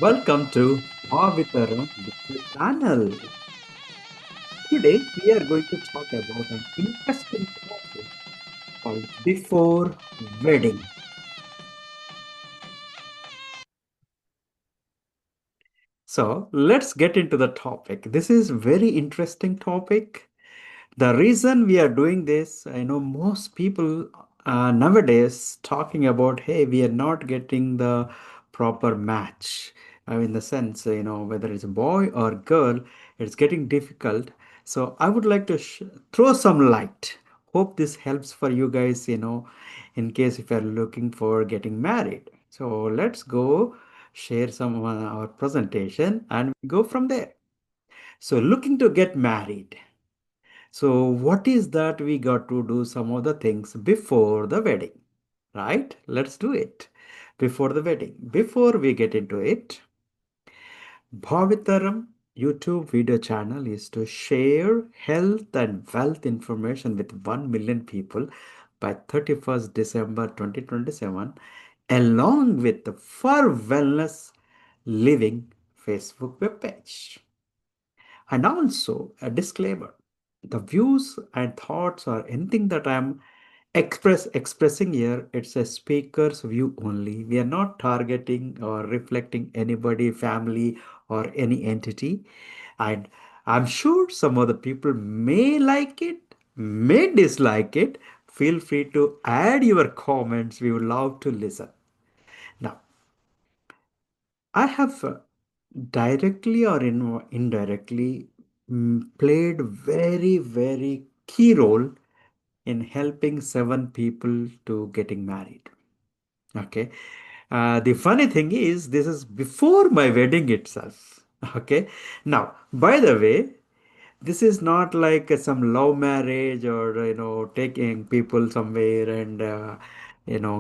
Welcome to BhaaviTaram channel. Today we are going to talk about an interesting topic called before wedding. So let's get into the topic. This is very interesting topic. The reason we are doing this, I know most people nowadays talking about, hey, we are not getting the proper match. I mean, the sense, whether it's a boy or girl, it's getting difficult. So I would like to throw some light. Hope this helps for you guys, in case if you're looking for getting married. So let's go share some of our presentation and go from there. So looking to get married. So what is that we got to do some of the things before the wedding, right? Let's do it before the wedding. Before we get into it, Bhavitaram YouTube video channel is to share health and wealth information with 1 million people by 31st December 2027 along with the For Wellness Living Facebook webpage. And also a disclaimer. The views and thoughts or anything that I'm expressing here, it's a speaker's view only. We are not targeting or reflecting anybody, family, or any entity. And I'm sure some of the people may like it, may dislike it. Feel free to add your comments. We would love to listen. Now, I have directly or indirectly played very, very key role in helping seven people to getting married. Okay. The funny thing is, this is before my wedding itself. Okay. Now, by the way, this is not like some love marriage or taking people somewhere and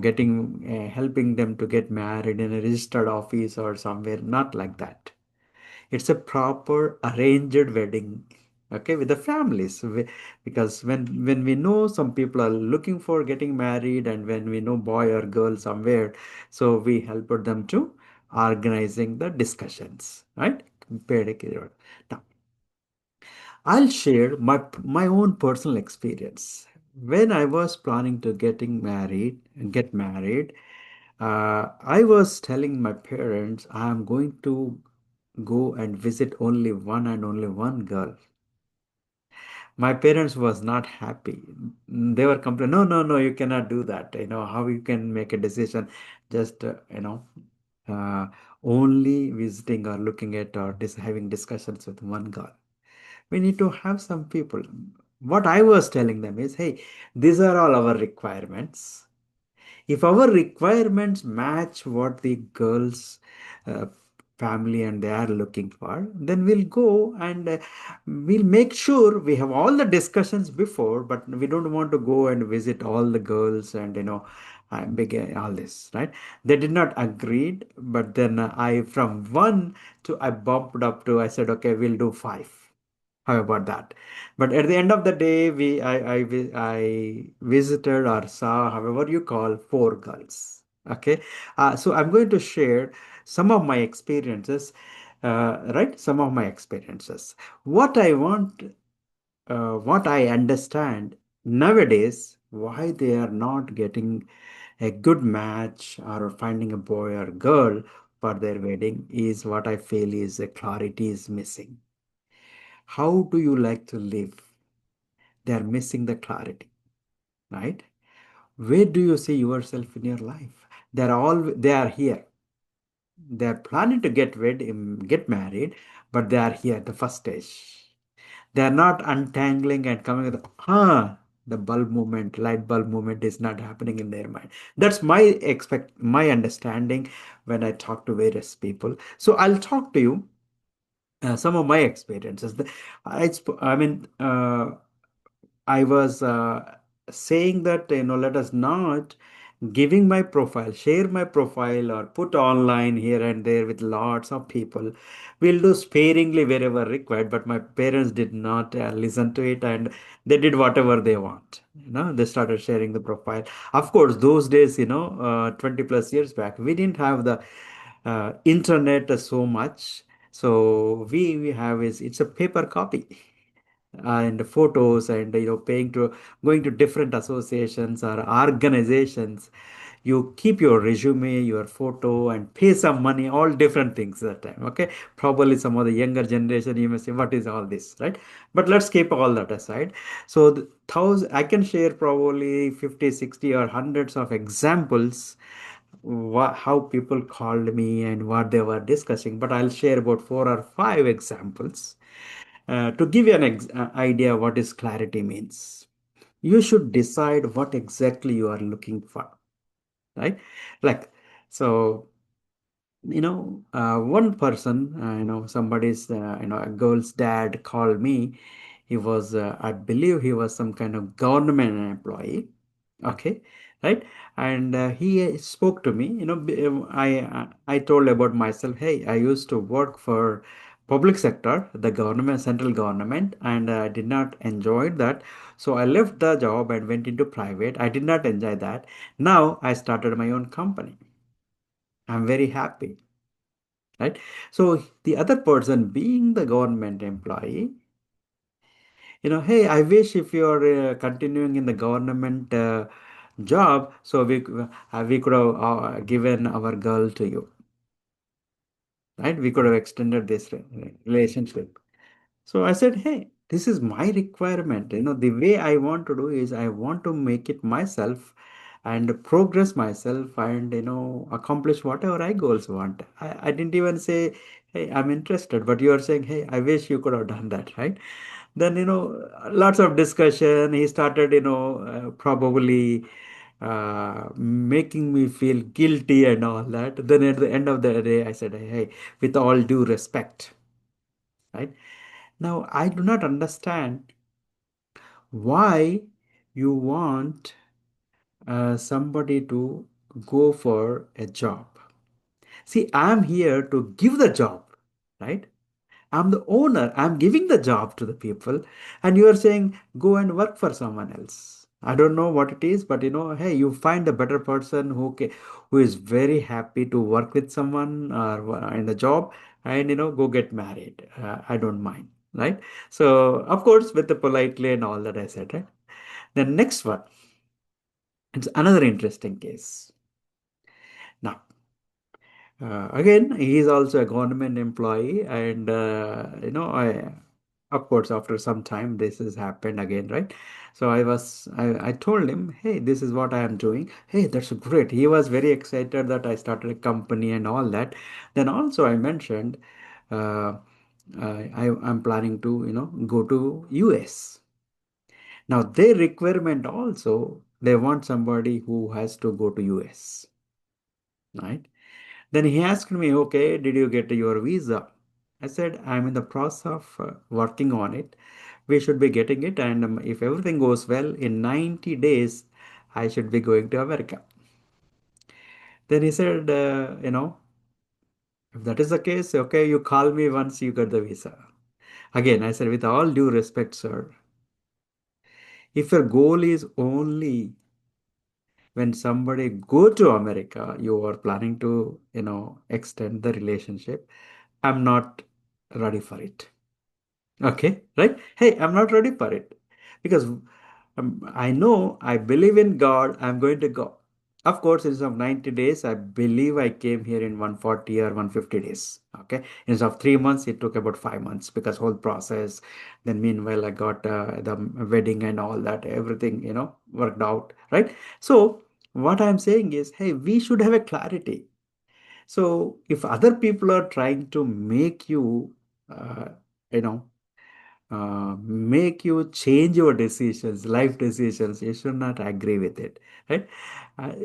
getting helping them to get married in a registered office or somewhere. Not like that. It's a proper arranged wedding, okay, with the families. Because when we know some people are looking for getting married, and when we know boy or girl somewhere, so we help them to organizing the discussions, right? Now, I'll share my own personal experience. When I was planning to get married, I was telling my parents I'm going to go and visit only one and only one girl. My parents was not happy. They were complaining, no, no, no, you cannot do that. How you can make a decision just, uh, only visiting or looking at or having discussions with one girl. We need to have some people. What I was telling them is, hey, these are all our requirements. If our requirements match what the girls uh, family and they are looking for, then we'll go and we'll make sure we have all the discussions before, but we don't want to go and visit all the girls and begin all this, right? They did not agree, but then I from one to I bumped up to I said, okay, we'll do five. How about that? But at the end of the day, I visited or saw, however you call, four girls. Okay, so I'm going to share some of my experiences, right? Some of my experiences. What I want, what I understand nowadays, why they are not getting a good match or finding a boy or girl for their wedding is what I feel is a clarity is missing. How do you like to live? They are missing the clarity, right? Where do you see yourself in your life? They are here. They are planning to get married, but they are here at the first stage. They are not untangling and coming with the bulb movement, light bulb movement is not happening in their mind. That's my understanding when I talk to various people. So I'll talk to you some of my experiences. I mean, I was saying that let us not giving my profile, share my profile, or put online here and there with lots of people. We'll do sparingly wherever required. But my parents did not listen to it, and they did whatever they want. They started sharing the profile. Of course, those days, 20 plus years back, we didn't have the internet so much. So we have is it's a paper copy and photos and paying to going to different associations or organizations. You keep your resume, your photo, and pay some money, all different things that time. Okay, probably some of the younger generation you may say, what is all this, right? But let's keep all that aside. So the thousand I can share probably 50, 60, or hundreds of examples how people called me and what they were discussing, but I'll share about four or five examples to give you an idea what is clarity means. You should decide what exactly you are looking for, right? Like, so, one person, somebody's, a girl's dad called me. He was, I believe he was some kind of government employee. Okay, right? And he spoke to me. I told about myself. Hey, I used to work for public sector, the government, central government, and I did not enjoy that. So I left the job and went into private. I did not enjoy that. Now I started my own company. I'm very happy, right? So the other person, being the government employee, hey, I wish if you're continuing in the government job, so we could have given our girl to you, right? We could have extended this relationship. So I said, hey, this is my requirement. The way I want to do is I want to make it myself and progress myself and, accomplish whatever I goals want. I didn't even say, hey, I'm interested, but you are saying, hey, I wish you could have done that, right? Then, lots of discussion. He started, probably making me feel guilty and all that. Then at the end of the day, I said, hey, with all due respect, right? Now, I do not understand why you want somebody to go for a job. See, I'm here to give the job, right? I'm the owner. I'm giving the job to the people, and you are saying go and work for someone else. I don't know what it is, but hey, you find a better person who is very happy to work with someone or in the job, and go get married. I don't mind, right? So of course, with the politely and all that I said, right? The next one, it's another interesting case. Now, again, he is also a government employee, and of course, after some time, this has happened again, right? So I told him, hey, this is what I am doing. Hey, that's great. He was very excited that I started a company and all that. Then also I mentioned, uh, I'm planning to, go to US. Now their requirement also, they want somebody who has to go to US, right? Then he asked me, okay, did you get your visa? I said, I'm in the process of working on it. We should be getting it. And if everything goes well, in 90 days, I should be going to America. Then he said, if that is the case, okay, you call me once you get the visa. Again, I said, with all due respect, sir, if your goal is only when somebody go to America, you are planning to, extend the relationship, I'm not ready for it. Okay, right? Hey, I'm not ready for it because I know I believe in God. I'm going to go. Of course, instead of 90 days, I believe I came here in 140 or 150 days. Okay, instead of 3 months, it took about 5 months because whole process. Then meanwhile, I got the wedding and all that, everything worked out, right? So what I'm saying is, hey, we should have a clarity. So if other people are trying to make you, uh, you know make you change your decisions, life decisions, you should not agree with it, right?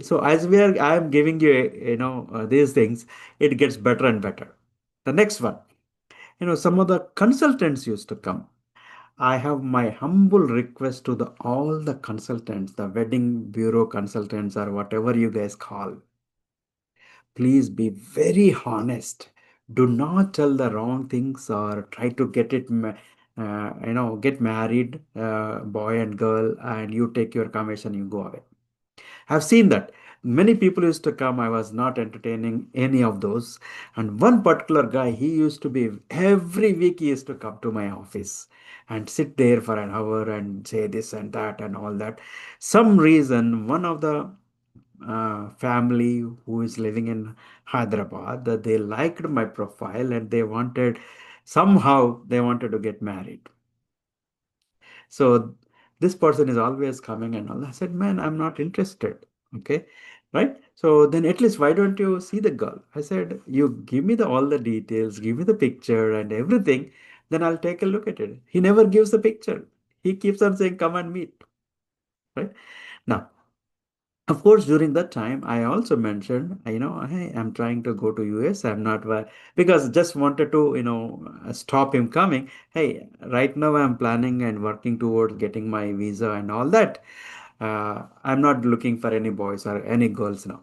So as I am giving you, these things, it gets better and better. The next one, some of the consultants used to come. I have my humble request to all the consultants, the wedding bureau consultants or whatever you guys call. Please be very honest. Do not tell the wrong things or try to get get married, boy and girl, and you take your commission, you go away. I've seen that. many people used to come. I was not entertaining any of those. And one particular guy, he used to be every week he used to come to my office and sit there for an hour and say this and that and all that. Some reason, one of the family who is living in Hyderabad, that they liked my profile and they wanted, somehow they wanted to get married. So this person is always coming and all. I said, man, I'm not interested. Okay. Right. So then at least why don't you see the girl? I said, you give me the all the details, give me the picture and everything, then I'll take a look at it. He never gives the picture. He keeps on saying, come and meet. Right. Now, of course, during that time, I also mentioned, hey, I'm trying to go to US. I'm not because just wanted to, stop him coming. Hey, right now I'm planning and working towards getting my visa and all that. I'm not looking for any boys or any girls now.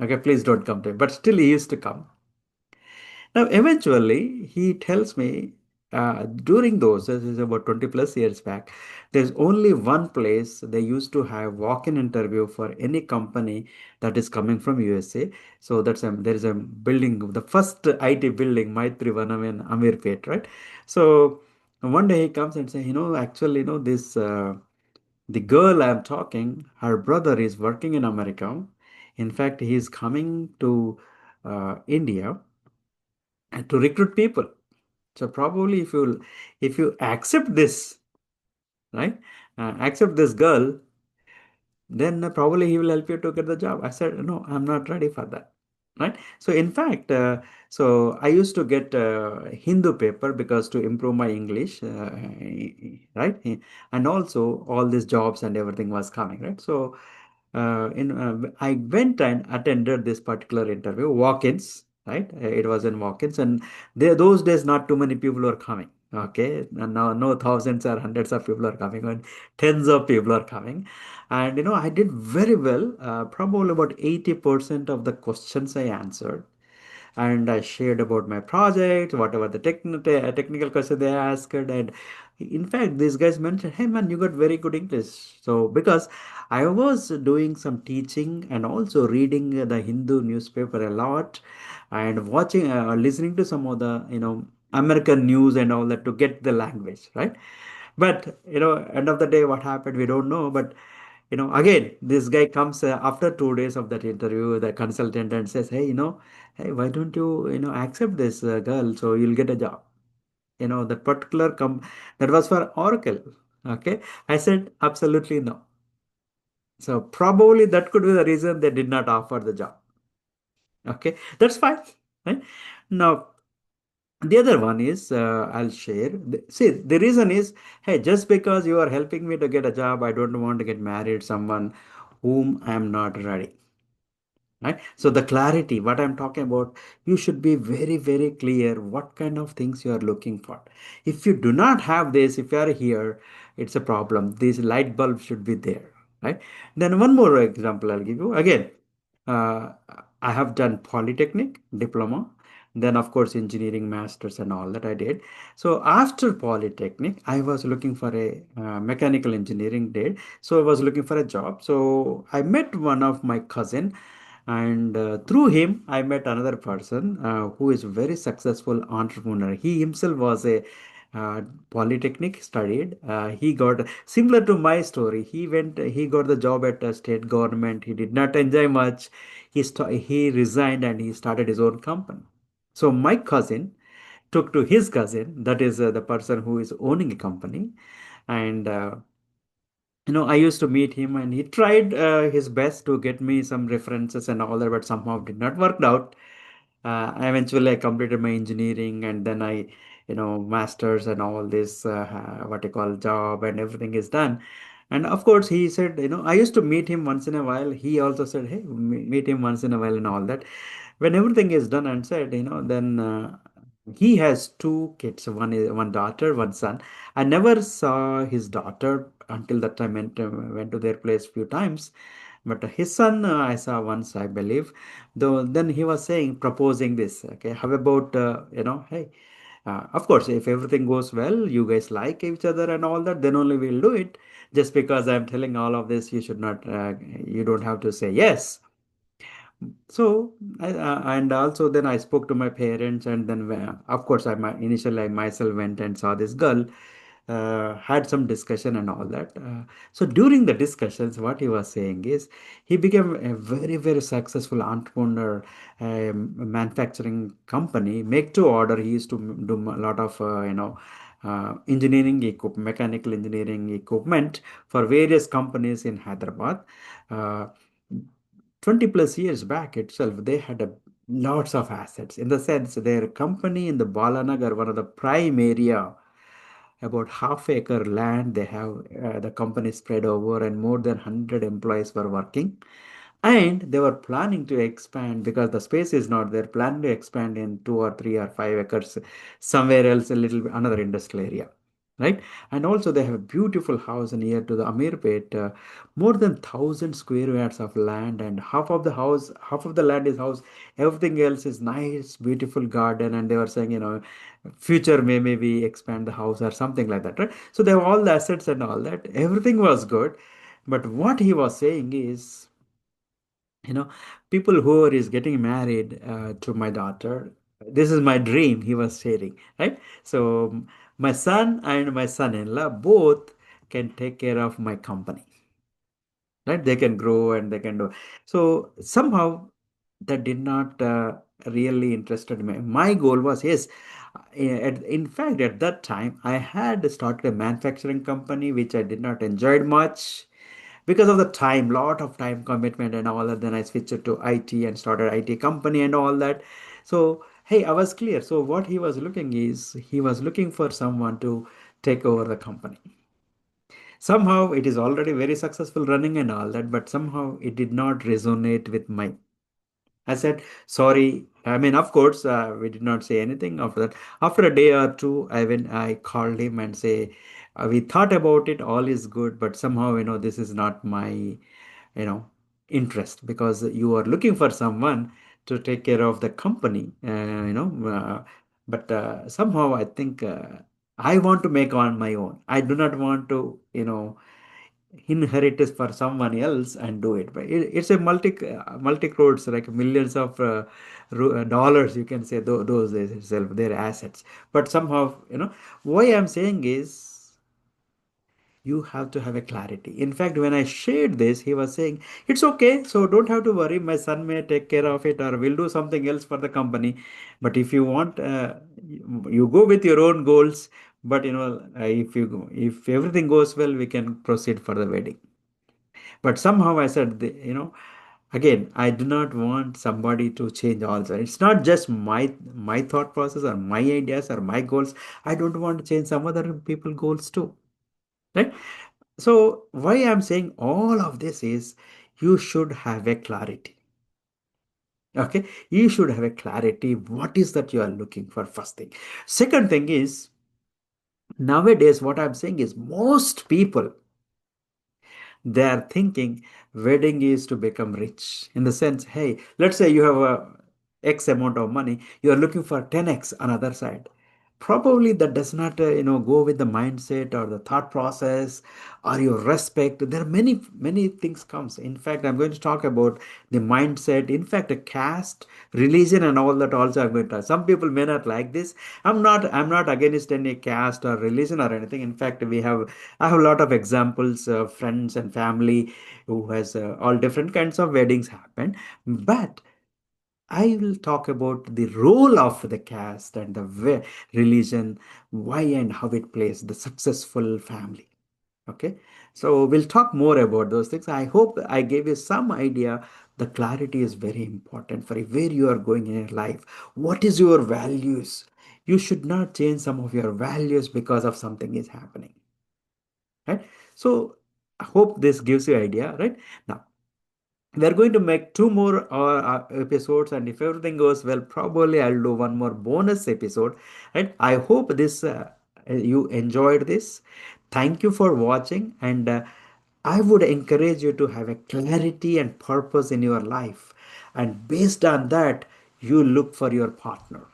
Okay, please don't come to me. But still, he used to come. Now, eventually, he tells me during those, this is about 20 plus years back, there's only one place they used to have walk-in interview for any company that is coming from USA. So there is a building, the first IT building, Maitri Vanam in Amirpet, right? So one day he comes and says, actually, the girl I'm talking, her brother is working in America. In fact, he is coming to India to recruit people. So probably if you accept this, right, accept this girl, then probably he will help you to get the job. I said, no, I'm not ready for that. Right. So in fact, so I used to get Hindu paper because to improve my English, right? And also all these jobs and everything was coming, right? So I went and attended this particular interview, walk-ins, right? It was in walk-ins, and there those days not too many people were coming. Okay, and now no thousands or hundreds of people are coming, and tens of people are coming, and I did very well. Probably about 80% of the questions I answered, and I shared about my project, whatever the technical question they asked, and in fact, these guys mentioned, "Hey man, you got very good English." So because I was doing some teaching and also reading the Hindu newspaper a lot, and watching, listening to some of the American news and all that to get the language right. But end of the day, what happened, we don't know. But again, this guy comes after 2 days of that interview, the consultant, and says, hey, hey, why don't you, accept this girl so you'll get a job? That particular that was for Oracle. Okay. I said, absolutely no. So probably that could be the reason they did not offer the job. Okay. That's fine. Right? Now, the other one is, I'll share. See, the reason is, hey, just because you are helping me to get a job, I don't want to get married someone whom I am not ready. Right? So the clarity, what I'm talking about, you should be very, very clear what kind of things you are looking for. If you do not have this, if you are here, it's a problem. These light bulbs should be there, right? Then one more example I'll give you. Again, uh, I have done Polytechnic diploma, then of course engineering masters and all that I did. So after Polytechnic, I was looking for a mechanical engineering did. So I was looking for a job. So I met one of my cousin, and through him I met another person who is very successful entrepreneur. He himself was a polytechnic studied. He got similar to my story. He got the job at a state government. He did not enjoy much. He resigned and he started his own company. So my cousin took to his cousin, that is the person who is owning a company, and I used to meet him, and he tried his best to get me some references and all that, but somehow did not work out. Eventually, I completed my engineering, and then masters and all this, what you call job and everything is done. And of course, he said, I used to meet him once in a while. He also said, hey, meet him once in a while and all that. When everything is done and said, then he has two kids, one daughter, one son. I never saw his daughter until that time. Went to their place few times, but his son I saw once, I believe. Though then he was saying, proposing this. Okay, how about hey, of course, if everything goes well, you guys like each other and all that, then only we'll do it. Just because I'm telling all of this, you should not, you don't have to say yes. So, and also then I spoke to my parents, and then of course initially I myself went and saw this girl, had some discussion and all that. So during the discussions, what he was saying is he became a very successful entrepreneur, manufacturing company, make to order. He used to do a lot of engineering mechanical engineering equipment for various companies in Hyderabad. Uh, 20 plus years back itself, they had lots of assets, in the sense their company in the Balanagar, one of the prime area, about half acre land they have, the company spread over, and more than 100 employees were working, and they were planning to expand because the space is not there, planning to expand in 2 or 3 or 5 acres somewhere else, a little another industrial area, right? And also they have a beautiful house near to the Amirpet, more than 1,000 square yards of land, and half of the land is house, everything else is nice beautiful garden. And they were saying, future may maybe expand the house or something like that, right? So they have all the assets and all that, everything was good. But what he was saying is, you know people who is getting married to my daughter, this is my dream, he was sharing, right? So my son and my son-in-law both can take care of my company, right? They can grow and they can do. So somehow that did not really interested me. My goal was, yes, in fact at that time I had started a manufacturing company which I did not enjoy much because of the time, lot of time commitment and all that. Then I switched to IT and started IT company and all that. So hey, I was clear. So what he was looking is, he was looking for someone to take over the company. Somehow it is already very successful running and all that, but somehow it did not resonate with my. I said, sorry. I mean, of course, we did not say anything after that. After a day or two, I called him and say, we thought about it, all is good, but somehow, this is not my, interest, because you are looking for someone to take care of the company, but somehow I think I want to make on my own. I do not want to, inherit it for someone else and do it. But it's a multi crores, like millions of dollars, you can say, those days itself, their assets. But somehow, why I'm saying is, you have to have a clarity. In fact, when I shared this, he was saying, it's okay, so don't have to worry, my son may take care of it, or will do something else for the company. But if you want, you go with your own goals. But if everything goes well, we can proceed for the wedding. But somehow I said, again, I do not want somebody to change also. It's not just my thought process or my ideas or my goals. I don't want to change some other people goals too, right? So why I'm saying all of this is, you should have a clarity. Okay, you should have a clarity. What is that you are looking for? First thing. Second thing is, nowadays what I'm saying is, most people, they are thinking wedding is to become rich, in the sense, hey, let's say you have a x amount of money, you are looking for 10x on other side. Probably that does not go with the mindset or the thought process or your respect. There are many things comes. In fact, I'm going to talk about the mindset, in fact a caste, religion and all that also. I'm going to, some people may not like this. I'm not against any caste or religion or anything. In fact, I have a lot of examples of friends and family who has all different kinds of weddings happen. But I will talk about the role of the caste and the religion, why and how it plays the successful family. Okay, so we'll talk more about those things. I hope I gave you some idea. The clarity is very important for where you are going in your life. What is your values? You should not change some of your values because of something is happening, right? So I hope this gives you idea, right? Now we are going to make two more episodes, and if everything goes well, probably I'll do one more bonus episode, right? I hope this you enjoyed this. Thank you for watching, and I would encourage you to have a clarity and purpose in your life, and based on that, you look for your partner,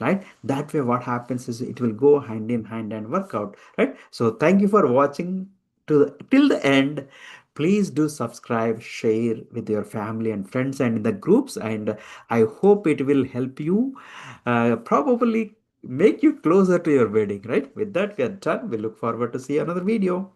right? That way what happens is, it will go hand in hand and work out, right? So thank you for watching till the end. Please do subscribe, share with your family and friends and in the groups. And I hope it will help you, probably make you closer to your wedding, right? With that, we are done. We look forward to see another video.